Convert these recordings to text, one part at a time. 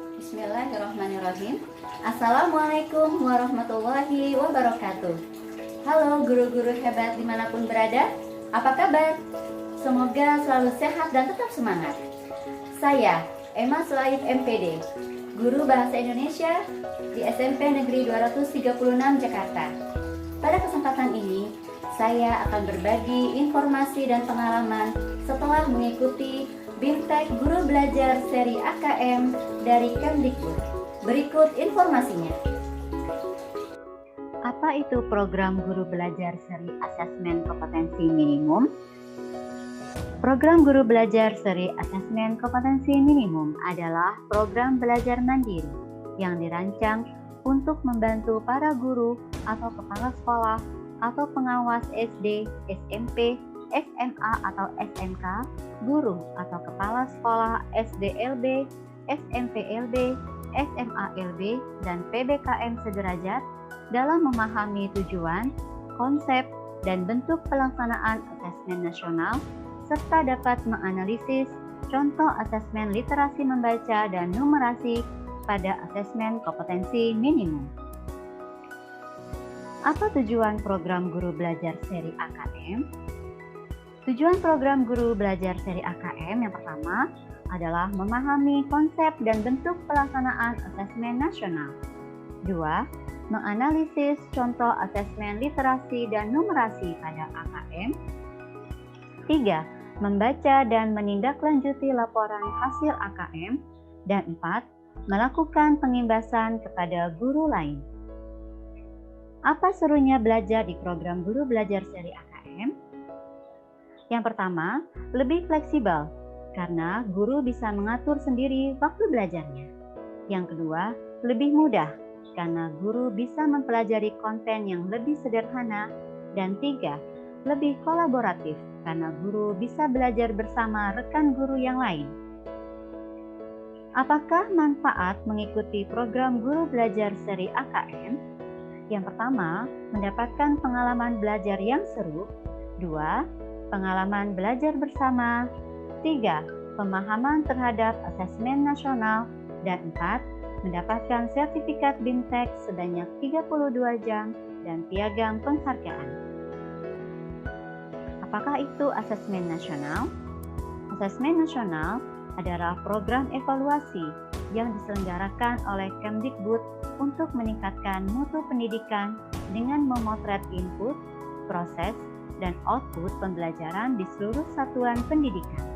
Bismillahirrahmanirrahim. Assalamualaikum warahmatullahi wabarakatuh. Halo guru-guru hebat dimanapun berada, apa kabar? Semoga selalu sehat dan tetap semangat. Saya Emma Sulaib MPD, Guru Bahasa Indonesia di SMP Negeri 236 Jakarta. Pada kesempatan ini, saya akan berbagi informasi dan pengalaman setelah mengikuti BIMTEK Guru Belajar Seri AKM dari Kemdikbud. Berikut informasinya. Apa itu program Guru Belajar Seri Asesmen Kompetensi Minimum? Program Guru Belajar Seri Asesmen Kompetensi Minimum adalah program belajar mandiri yang dirancang untuk membantu para guru atau kepala sekolah atau pengawas SD, SMP, SMA atau SMK, guru atau kepala sekolah SDLB, SMPLB, SMALB, dan PBKM sederajat dalam memahami tujuan, konsep, dan bentuk pelaksanaan asesmen nasional, serta dapat menganalisis contoh asesmen literasi membaca dan numerasi pada asesmen kompetensi minimum. Apa tujuan program Guru Belajar Seri AKM? Tujuan program Guru Belajar Seri AKM yang pertama adalah memahami konsep dan bentuk pelaksanaan asesmen nasional. 2. Menganalisis contoh asesmen literasi dan numerasi pada AKM. 3. Membaca dan menindaklanjuti laporan hasil AKM. Dan 4. Melakukan pengimbasan kepada guru lain. Apa serunya belajar di program Guru Belajar Seri AKM? Yang pertama, lebih fleksibel karena guru bisa mengatur sendiri waktu belajarnya. Yang kedua, lebih mudah karena guru bisa mempelajari konten yang lebih sederhana. Dan 3, lebih kolaboratif karena guru bisa belajar bersama rekan guru yang lain. Apakah manfaat mengikuti program Guru Belajar Seri AKM? Yang pertama, mendapatkan pengalaman belajar yang seru. 2. Pengalaman belajar bersama. 3. Pemahaman terhadap asesmen nasional. Dan 4. Mendapatkan sertifikat BIMTEK sebanyak 32 jam dan piagam penghargaan. Apakah itu asesmen nasional? Asesmen nasional adalah program evaluasi yang diselenggarakan oleh Kemdikbud untuk meningkatkan mutu pendidikan dengan memotret input, proses, dan output pembelajaran di seluruh satuan pendidikan.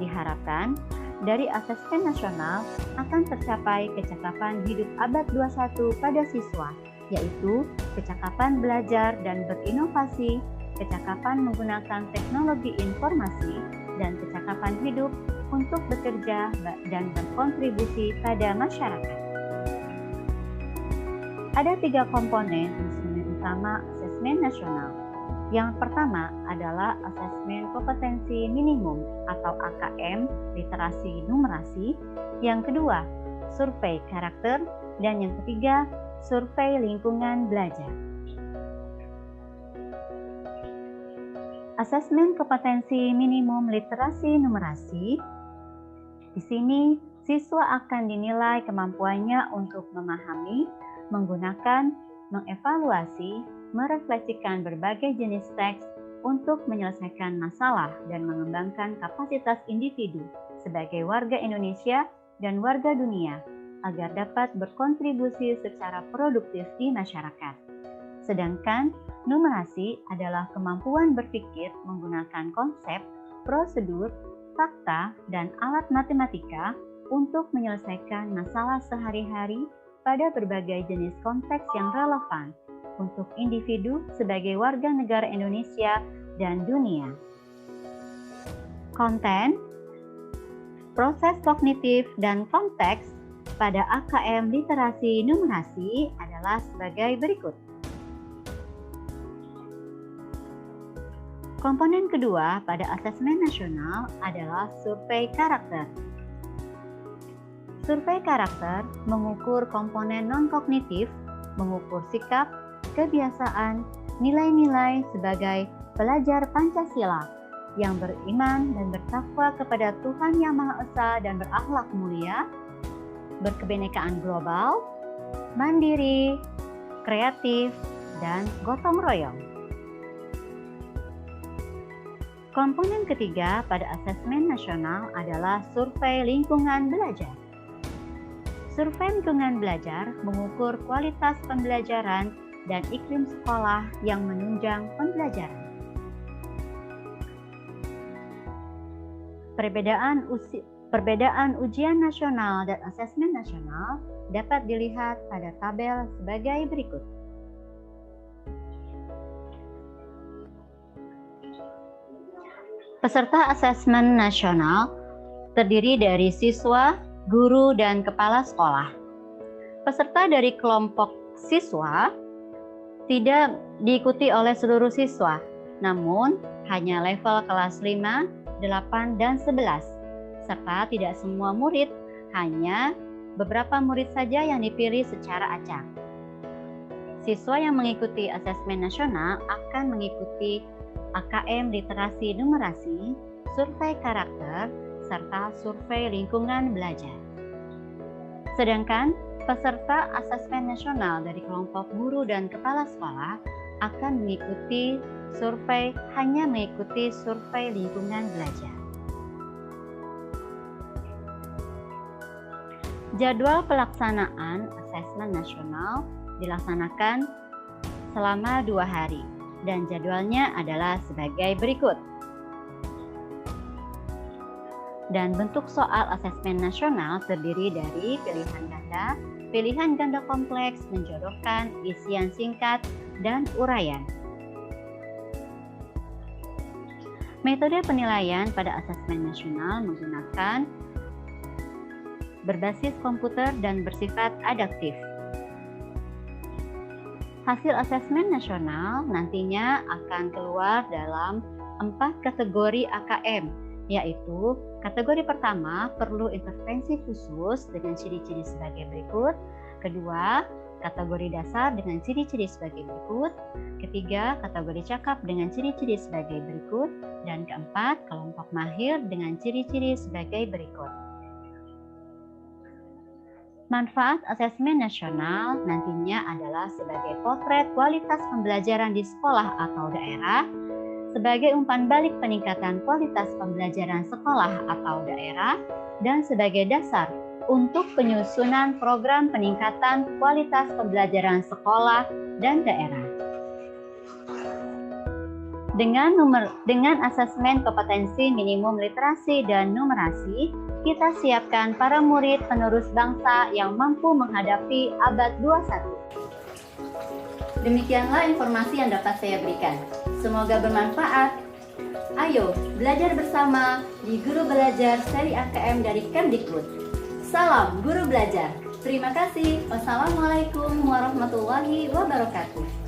Diharapkan, dari asesmen nasional akan tercapai kecakapan hidup abad 21 pada siswa, yaitu kecakapan belajar dan berinovasi, kecakapan menggunakan teknologi informasi, dan kecakapan hidup untuk bekerja dan berkontribusi pada masyarakat. Ada 3 komponen instrumen utama asesmen nasional. Yang pertama adalah asesmen kompetensi minimum atau AKM literasi numerasi. Yang kedua, survei karakter. Dan yang ketiga, survei lingkungan belajar. Asesmen kompetensi minimum literasi numerasi. Di sini, siswa akan dinilai kemampuannya untuk memahami, menggunakan, mengevaluasi, merefleksikan berbagai jenis teks untuk menyelesaikan masalah dan mengembangkan kapasitas individu sebagai warga Indonesia dan warga dunia agar dapat berkontribusi secara produktif di masyarakat. Sedangkan numerasi adalah kemampuan berpikir menggunakan konsep, prosedur, fakta, dan alat matematika untuk menyelesaikan masalah sehari-hari pada berbagai jenis konteks yang relevan untuk individu sebagai warga negara Indonesia dan dunia. Konten, proses kognitif, dan konteks pada AKM literasi numerasi adalah sebagai berikut. Komponen kedua pada asesmen nasional adalah survei karakter. Survei karakter mengukur komponen non-kognitif, mengukur sikap, kebiasaan, nilai-nilai sebagai pelajar Pancasila yang beriman dan bertakwa kepada Tuhan Yang Maha Esa dan berakhlak mulia, berkebinekaan global, mandiri, kreatif, dan gotong royong. Komponen ketiga pada asesmen nasional adalah survei lingkungan belajar. Survei lingkungan belajar mengukur kualitas pembelajaran dan iklim sekolah yang menunjang pembelajaran. Perbedaan ujian nasional dan asesmen nasional dapat dilihat pada tabel sebagai berikut. Peserta asesmen nasional terdiri dari siswa, guru, dan kepala sekolah. Peserta dari kelompok siswa tidak diikuti oleh seluruh siswa, namun hanya level kelas 5, 8, dan 11, serta tidak semua murid, hanya beberapa murid saja yang dipilih secara acak. Siswa yang mengikuti asesmen nasional akan mengikuti AKM literasi numerasi, survei karakter, serta survei lingkungan belajar. Sedangkan peserta asesmen nasional dari kelompok guru dan kepala sekolah akan mengikuti survei lingkungan belajar. Jadwal pelaksanaan asesmen nasional dilaksanakan selama 2 hari. Dan jadwalnya adalah sebagai berikut. Dan bentuk soal asesmen nasional terdiri dari pilihan ganda kompleks, menjodohkan, isian singkat, dan uraian. Metode penilaian pada asesmen nasional menggunakan berbasis komputer dan bersifat adaptif. Hasil asesmen nasional nantinya akan keluar dalam 4 kategori AKM, yaitu kategori pertama perlu intervensi khusus dengan ciri-ciri sebagai berikut, kedua kategori dasar dengan ciri-ciri sebagai berikut, ketiga kategori cakap dengan ciri-ciri sebagai berikut, dan keempat kelompok mahir dengan ciri-ciri sebagai berikut. Manfaat asesmen nasional nantinya adalah sebagai potret kualitas pembelajaran di sekolah atau daerah, sebagai umpan balik peningkatan kualitas pembelajaran sekolah atau daerah, dan sebagai dasar untuk penyusunan program peningkatan kualitas pembelajaran sekolah dan daerah. Dengan asesmen kompetensi minimum literasi dan numerasi, kita siapkan para murid penerus bangsa yang mampu menghadapi abad 21. Demikianlah informasi yang dapat saya berikan. Semoga bermanfaat. Ayo, belajar bersama di Guru Belajar seri AKM dari Kemdikbud. Salam Guru Belajar. Terima kasih. Wassalamualaikum warahmatullahi wabarakatuh.